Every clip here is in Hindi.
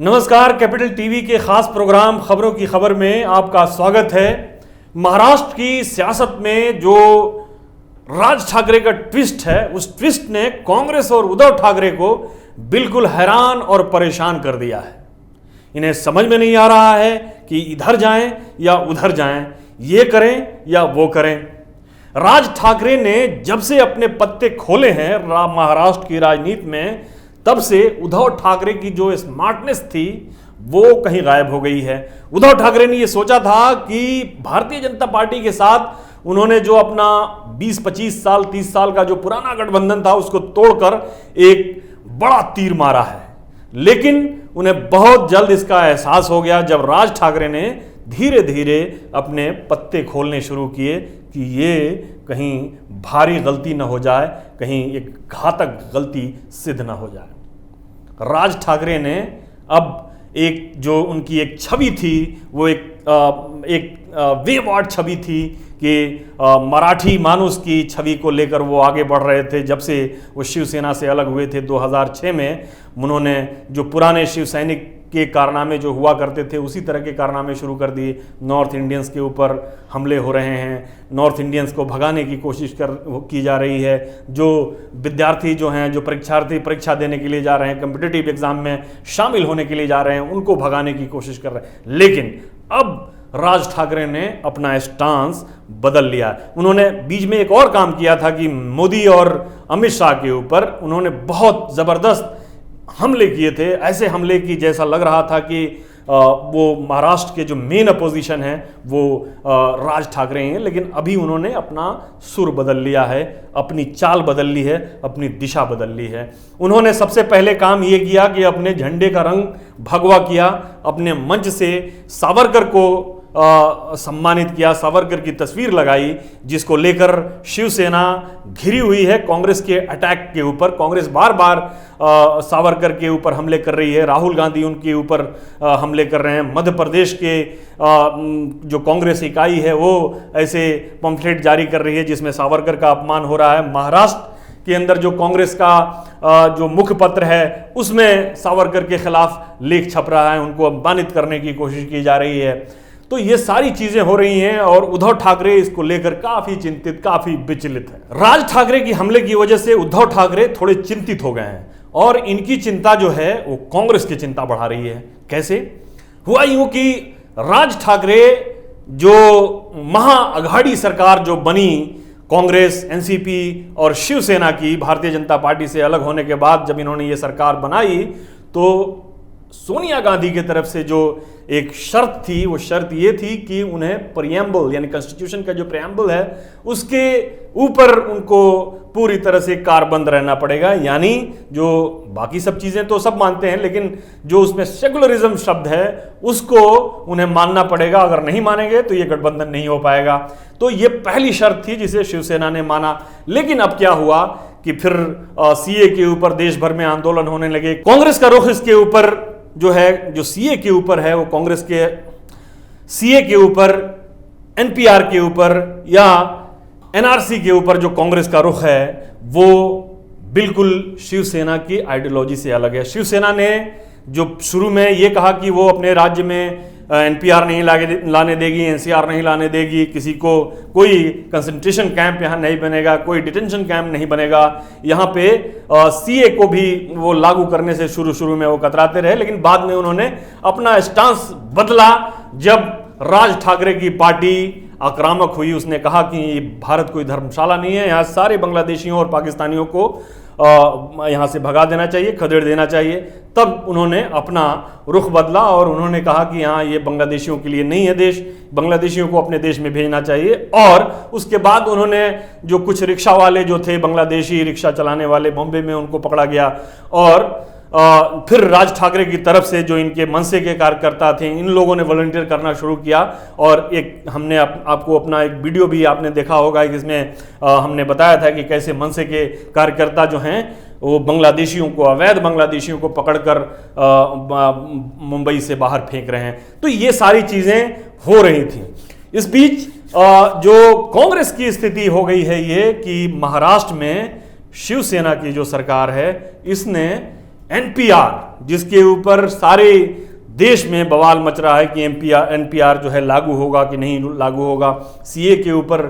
नमस्कार, कैपिटल टीवी के खास प्रोग्राम खबरों की खबर में आपका स्वागत है। महाराष्ट्र की सियासत में जो राज ठाकरे का ट्विस्ट है, उस ट्विस्ट ने कांग्रेस और उद्धव ठाकरे को बिल्कुल हैरान और परेशान कर दिया है। इन्हें समझ में नहीं आ रहा है कि इधर जाएं या उधर जाएं, ये करें या वो करें। राज ठाकरे ने जब से अपने पत्ते खोले हैं महाराष्ट्र की राजनीति में, तब से उद्धव ठाकरे की जो स्मार्टनेस थी वो कहीं गायब हो गई है। उद्धव ठाकरे ने ये सोचा था कि भारतीय जनता पार्टी के साथ उन्होंने जो अपना 20-25 साल 30 साल का जो पुराना गठबंधन था उसको तोड़कर एक बड़ा तीर मारा है, लेकिन उन्हें बहुत जल्द इसका एहसास हो गया जब राज ठाकरे ने धीरे धीरे अपने पत्ते खोलने शुरू किए कि ये कहीं भारी गलती न हो जाए, कहीं एक घातक गलती सिद्ध न हो जाए। राज ठाकरे ने अब एक जो उनकी एक छवि थी वो एक वेवार्ड छवि थी कि मराठी मानुस की छवि को लेकर वो आगे बढ़ रहे थे। जब से वो शिवसेना से अलग हुए थे 2006 में, उन्होंने जो पुराने शिव सैनिक के कारनामे जो हुआ करते थे उसी तरह के कारनामे शुरू कर दिए। नॉर्थ इंडियंस के ऊपर हमले हो रहे हैं, नॉर्थ इंडियंस को भगाने की कोशिश की जा रही है। जो विद्यार्थी जो हैं, जो परीक्षार्थी परीक्षा देने के लिए जा रहे हैं, कॉम्पिटिटिव एग्जाम में शामिल होने के लिए जा रहे हैं, उनको भगाने की कोशिश कर रहे हैं। लेकिन अब राज ठाकरे ने अपना स्टांस बदल लिया। उन्होंने बीच में एक और काम किया था कि मोदी और अमित शाह के ऊपर उन्होंने बहुत ज़बरदस्त हमले किए थे। ऐसे हमले की जैसा लग रहा था कि वो महाराष्ट्र के जो मेन अपोजिशन है वो राज ठाकरे हैं। लेकिन अभी उन्होंने अपना सुर बदल लिया है, अपनी चाल बदल ली है, अपनी दिशा बदल ली है। उन्होंने सबसे पहले काम ये किया कि अपने झंडे का रंग भगवा किया, अपने मंच से सावरकर को सम्मानित किया, सावरकर की तस्वीर लगाई, जिसको लेकर शिवसेना घिरी हुई है कांग्रेस के अटैक के ऊपर। कांग्रेस बार बार सावरकर के ऊपर हमले कर रही है, राहुल गांधी उनके ऊपर हमले कर रहे हैं। मध्य प्रदेश के जो कांग्रेस इकाई है वो ऐसे पम्फलेट जारी कर रही है जिसमें सावरकर का अपमान हो रहा है। महाराष्ट्र के अंदर जो कांग्रेस का जो मुखपत्र है उसमें सावरकर के खिलाफ लेख छप रहा है, उनको अपमानित करने की कोशिश की जा रही है। तो ये सारी चीजें हो रही हैं और उद्धव ठाकरे इसको लेकर काफी चिंतित, काफी विचलित है। राज ठाकरे की हमले की वजह से उद्धव ठाकरे थोड़े चिंतित हो गए हैं और इनकी चिंता जो है वो कांग्रेस की चिंता बढ़ा रही है। कैसे हुआ? यूं कि राज ठाकरे जो महाअघाड़ी सरकार जो बनी कांग्रेस, एनसीपी और शिवसेना की, भारतीय जनता पार्टी से अलग होने के बाद जब इन्होंने ये सरकार बनाई तो सोनिया गांधी की तरफ से जो एक शर्त थी वो शर्त ये थी कि उन्हें प्रियम्बल यानी कॉन्स्टिट्यूशन का जो प्रियम्बल है उसके ऊपर उनको पूरी तरह से कारबंद रहना पड़ेगा। यानी जो बाकी सब चीजें तो सब मानते हैं, लेकिन जो उसमें सेकुलरिज्म शब्द है उसको उन्हें मानना पड़ेगा। अगर नहीं मानेंगे तो ये गठबंधन नहीं हो पाएगा। तो ये पहली शर्त थी जिसे शिवसेना ने माना। लेकिन अब क्या हुआ कि फिर सीए के ऊपर देश भर में आंदोलन होने लगे। कांग्रेस का रुख इसके ऊपर जो है, जो सीए के ऊपर है, वो कांग्रेस के सीए के ऊपर, एनपीआर के ऊपर या एनआरसी के ऊपर जो कांग्रेस का रुख है वो बिल्कुल शिवसेना की आइडियोलॉजी से अलग है। शिवसेना ने जो शुरू में ये कहा कि वो अपने राज्य में एनपीआर नहीं लाने देगी, एनसीआर नहीं लाने देगी, किसी को कोई कंसंट्रेशन कैंप यहाँ नहीं बनेगा, कोई डिटेंशन कैंप नहीं बनेगा, यहाँ पे सीए को भी वो लागू करने से शुरू में वो कतराते रहे। लेकिन बाद में उन्होंने अपना स्टांस बदला जब राज ठाकरे की पार्टी आक्रामक हुई। उसने कहा कि भारत कोई धर्मशाला नहीं है, यहाँ सारे बांग्लादेशियों और पाकिस्तानियों को यहाँ से भगा देना चाहिए, खदेड़ देना चाहिए। तब उन्होंने अपना रुख बदला और उन्होंने कहा कि हाँ, ये बांग्लादेशियों के लिए नहीं है देश, बांग्लादेशियों को अपने देश में भेजना चाहिए। और उसके बाद उन्होंने जो कुछ रिक्शा वाले जो थे, बांग्लादेशी रिक्शा चलाने वाले, बॉम्बे में उनको पकड़ा गया और फिर राज ठाकरे की तरफ से जो इनके मनसे के कार्यकर्ता थे, इन लोगों ने वॉलंटियर करना शुरू किया। और एक हमने आपको अपना एक वीडियो भी आपने देखा होगा जिसमें हमने बताया था कि कैसे मनसे के कार्यकर्ता जो हैं वो बांग्लादेशियों को, अवैध बांग्लादेशियों को पकड़कर मुंबई से बाहर फेंक रहे हैं। तो ये सारी चीज़ें हो रही थी। इस बीच जो कांग्रेस की स्थिति हो गई है ये कि महाराष्ट्र में शिवसेना की जो सरकार है इसने एनपीआर, जिसके ऊपर सारे देश में बवाल मच रहा है कि एनपीआर जो है लागू होगा कि नहीं लागू होगा। सीए के ऊपर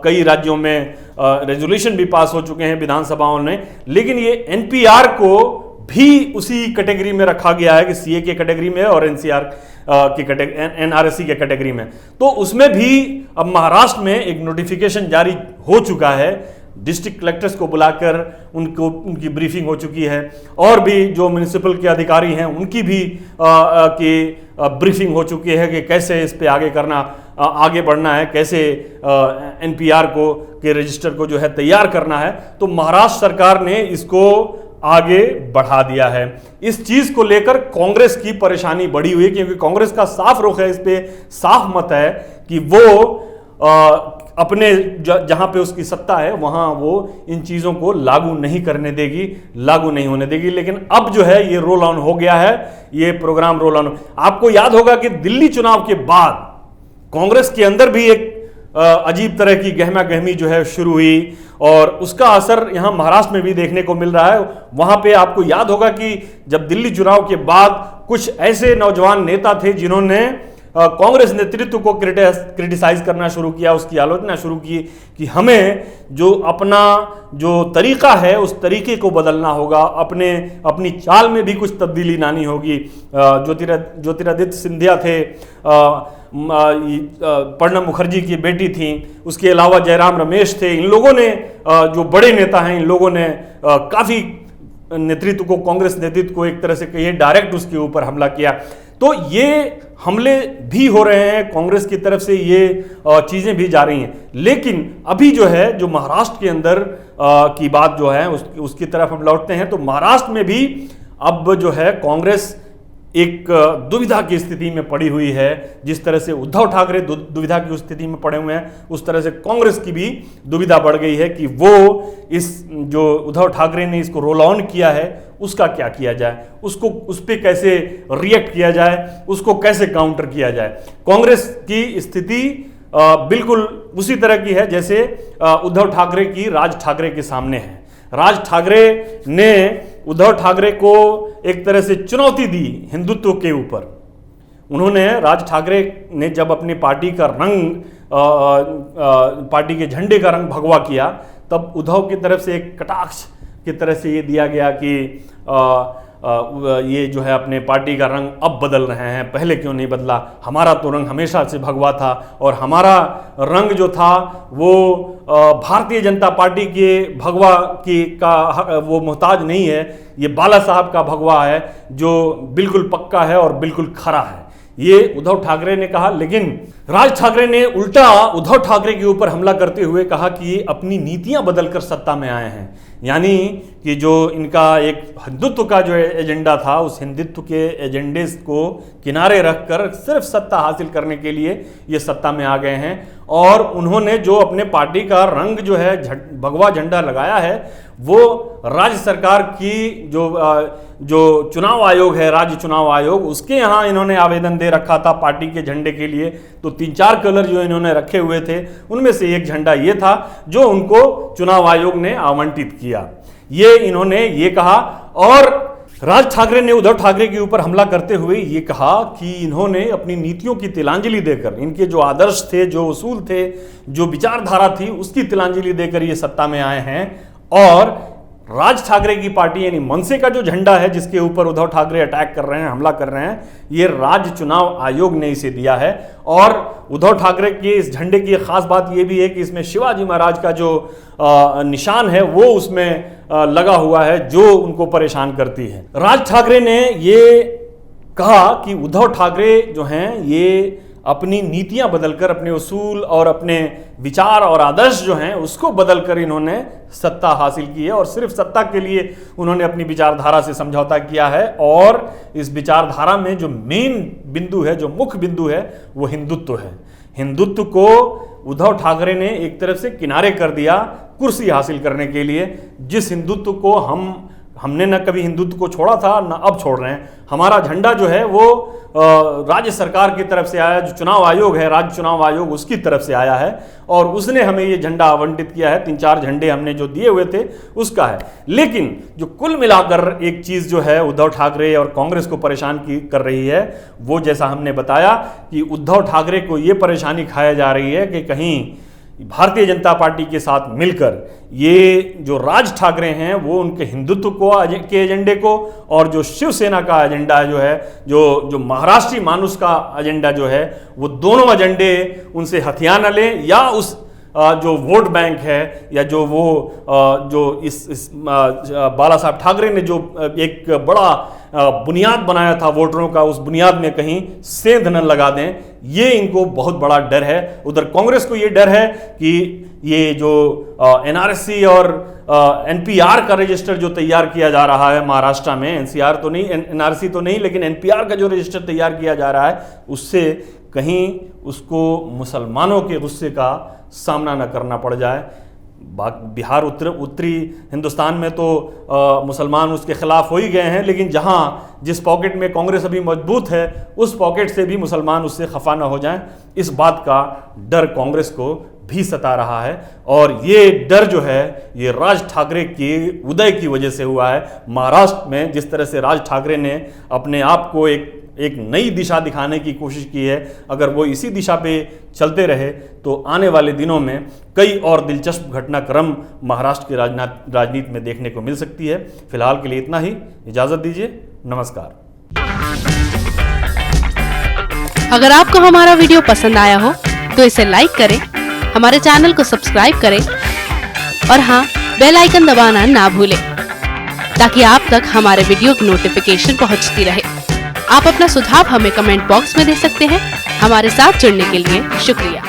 कई राज्यों में रेजोल्यूशन भी पास हो चुके हैं विधानसभाओं ने, लेकिन ये एनपीआर को भी उसी कैटेगरी में रखा गया है कि सीए के कैटेगरी में और एनसीआर एनआरसी के कैटेगरी में। तो उसमें भी अब महाराष्ट्र में एक नोटिफिकेशन जारी हो चुका है, डिस्ट्रिक्ट कलेक्टर्स को बुलाकर उनकी ब्रीफिंग हो चुकी है, और भी जो म्युनिसिपल के अधिकारी हैं उनकी भी ब्रीफिंग हो चुकी है कि कैसे इस पे आगे बढ़ना है, कैसे एनपीआर को के रजिस्टर को जो है तैयार करना है। तो महाराष्ट्र सरकार ने इसको आगे बढ़ा दिया है। इस चीज को लेकर कांग्रेस की परेशानी बढ़ी हुई है, क्योंकि कांग्रेस का साफ रुख है, इस पे साफ मत है कि वो अपने जहां पे उसकी सत्ता है वहां वो इन चीजों को लागू नहीं करने देगी, लागू नहीं होने देगी। लेकिन अब जो है ये रोल ऑन हो गया है, ये प्रोग्राम रोल ऑन। आपको याद होगा कि दिल्ली चुनाव के बाद कांग्रेस के अंदर भी एक अजीब तरह की गहमा गहमी जो है शुरू हुई, और उसका असर यहां महाराष्ट्र में भी देखने को मिल रहा है। वहां पे आपको याद होगा कि जब दिल्ली चुनाव के बाद कुछ ऐसे नौजवान नेता थे जिन्होंने कांग्रेस नेतृत्व को क्रिटिसाइज करना शुरू किया, उसकी आलोचना शुरू की कि हमें जो अपना जो तरीका है उस तरीके को बदलना होगा, अपनी चाल में भी कुछ तब्दीली लानी होगी। ज्योतिरादित्य सिंधिया थे, प्रणब मुखर्जी की बेटी थी, उसके अलावा जयराम रमेश थे। इन लोगों ने जो बड़े नेता हैं, इन लोगों ने काफी नेतृत्व को, कांग्रेस नेतृत्व को एक तरह से कहिए डायरेक्ट उसके ऊपर हमला किया। तो ये हमले भी हो रहे हैं कांग्रेस की तरफ से, ये चीजें भी जा रही हैं। लेकिन अभी जो है, जो महाराष्ट्र के अंदर की बात जो है उसकी तरफ हम लौटते हैं। तो महाराष्ट्र में भी अब जो है कांग्रेस एक दुविधा की स्थिति में पड़ी हुई है। जिस तरह से उद्धव ठाकरे दुविधा की स्थिति में पड़े हुए हैं, उस तरह से कांग्रेस की भी दुविधा बढ़ गई है कि वो इस जो उद्धव ठाकरे ने इसको रोल ऑन किया है उसका क्या किया जाए, उस पर कैसे रिएक्ट किया जाए, उसको कैसे काउंटर किया जाए। कांग्रेस की स्थिति बिल्कुल उसी तरह की है जैसे उद्धव ठाकरे की राज ठाकरे के सामने है। राज ठाकरे ने उद्धव ठाकरे को एक तरह से चुनौती दी हिंदुत्व के ऊपर। उन्होंने, राज ठाकरे ने जब अपनी पार्टी का रंग, पार्टी के झंडे का रंग भगवा किया, तब उद्धव की तरफ से एक कटाक्ष की तरह से ये दिया गया कि ये जो है अपने पार्टी का रंग अब बदल रहे हैं, पहले क्यों नहीं बदला, हमारा तो रंग हमेशा से भगवा था और हमारा रंग जो था वो भारतीय जनता पार्टी के भगवा का वो मोहताज नहीं है, ये बाला साहब का भगवा है जो बिल्कुल पक्का है और बिल्कुल खरा है, ये उद्धव ठाकरे ने कहा। लेकिन राज ठाकरे ने उल्टा उद्धव ठाकरे के ऊपर हमला करते हुए कहा कि ये अपनी नीतियां बदलकर सत्ता में आए हैं, यानी कि जो इनका एक हिंदुत्व का जो एजेंडा था, उस हिंदुत्व के एजेंडे को किनारे रखकर सिर्फ सत्ता हासिल करने के लिए ये सत्ता में आ गए हैं। और उन्होंने जो अपने पार्टी का रंग जो है भगवा झंडा लगाया है, वो राज्य सरकार की जो चुनाव आयोग है, राज्य चुनाव आयोग, उसके यहाँ इन्होंने आवेदन दे रखा था पार्टी के झंडे के लिए। तो 3-4 कलर जो इन्होंने रखे हुए थे, उनमें से एक झंडा ये था जो उनको चुनाव आयोग ने आवंटित किया। ये इन्होंने ये कहा, और राज ठाकरे ने उद्धव ठाकरे के ऊपर हमला करते हुए ये कहा कि इन्होंने अपनी नीतियों की तिलांजलि देकर, इनके जो आदर्श थे, जो उसूल थे, जो विचारधारा थी, उसकी तिलांजलि देकर ये सत्ता में आए हैं। और राज ठाकरे की पार्टी यानी मनसे का जो झंडा है, जिसके ऊपर उद्धव ठाकरे अटैक कर रहे हैं, हमला कर रहे हैं, ये राज्य चुनाव आयोग ने इसे दिया है। और उद्धव ठाकरे के इस झंडे की एक खास बात ये भी है कि इसमें शिवाजी महाराज का जो निशान है वो उसमें लगा हुआ है, जो उनको परेशान करती है। राज ठाकरे ने ये कहा कि उद्धव ठाकरे जो हैं ये अपनी नीतियां बदलकर, अपने उसूल और अपने विचार और आदर्श जो हैं उसको बदलकर इन्होंने सत्ता हासिल की है, और सिर्फ सत्ता के लिए उन्होंने अपनी विचारधारा से समझौता किया है। और इस विचारधारा में जो मेन बिंदु है, जो मुख्य बिंदु है, वो हिंदुत्व है। हिंदुत्व को उद्धव ठाकरे ने एक तरफ से किनारे कर दिया कुर्सी हासिल करने के लिए। जिस हिंदुत्व को हम हमने न कभी हिंदुत्व को छोड़ा था न अब छोड़ रहे हैं। हमारा झंडा जो है वो राज्य सरकार की तरफ से आया, जो चुनाव आयोग है, राज्य चुनाव आयोग, उसकी तरफ से आया है और उसने हमें ये झंडा आवंटित किया है। 3-4 झंडे हमने जो दिए हुए थे उसका है। लेकिन जो कुल मिलाकर एक चीज़ जो है उद्धव ठाकरे और कांग्रेस को परेशान कर रही है, वो जैसा हमने बताया कि उद्धव ठाकरे को ये परेशानी खाया जा रही है कि कहीं भारतीय जनता पार्टी के साथ मिलकर ये जो राज ठाकरे हैं वो उनके हिंदुत्व के एजेंडे को और जो शिवसेना का एजेंडा जो है, जो महाराष्ट्री मानुष का एजेंडा जो है, वो दोनों एजेंडे उनसे हथिया न लें या उस जो वोट बैंक है या जो इस बाला साहब ठाकरे ने जो एक बड़ा बुनियाद बनाया था वोटरों का, उस बुनियाद में कहीं सेंध न लगा दें, ये इनको बहुत बड़ा डर है। उधर कांग्रेस को ये डर है कि ये जो एनआरसी और एनपीआर का रजिस्टर जो तैयार किया जा रहा है महाराष्ट्र में, एनसीआर तो नहीं, एनआरसी तो नहीं, लेकिन एनपीआर का जो रजिस्टर तैयार किया जा रहा है, उससे कहीं उसको मुसलमानों के गुस्से का सामना न करना पड़ जाए। बिहार उत्तरी हिंदुस्तान में तो मुसलमान उसके खिलाफ हो ही गए हैं, लेकिन जिस पॉकेट में कांग्रेस अभी मजबूत है उस पॉकेट से भी मुसलमान उससे खफा न हो जाएं, इस बात का डर कांग्रेस को भी सता रहा है। और ये डर जो है ये राज ठाकरे के उदय की वजह से हुआ है। महाराष्ट्र में जिस तरह से राज ठाकरे ने अपने आप को एक नई दिशा दिखाने की कोशिश की है, अगर वो इसी दिशा पे चलते रहे तो आने वाले दिनों में कई और दिलचस्प घटनाक्रम महाराष्ट्र की राजनीति में देखने को मिल सकती है। फिलहाल के लिए इतना ही, इजाज़त दीजिए, नमस्कार। अगर आपको हमारा वीडियो पसंद आया हो तो इसे लाइक करें, हमारे चैनल को सब्सक्राइब करें और हाँ, बेल आइकन दबाना ना भूलें ताकि आप तक हमारे वीडियो की नोटिफिकेशन पहुंचती रहे। आप अपना सुझाव हमें कमेंट बॉक्स में दे सकते हैं। हमारे साथ जुड़ने के लिए शुक्रिया।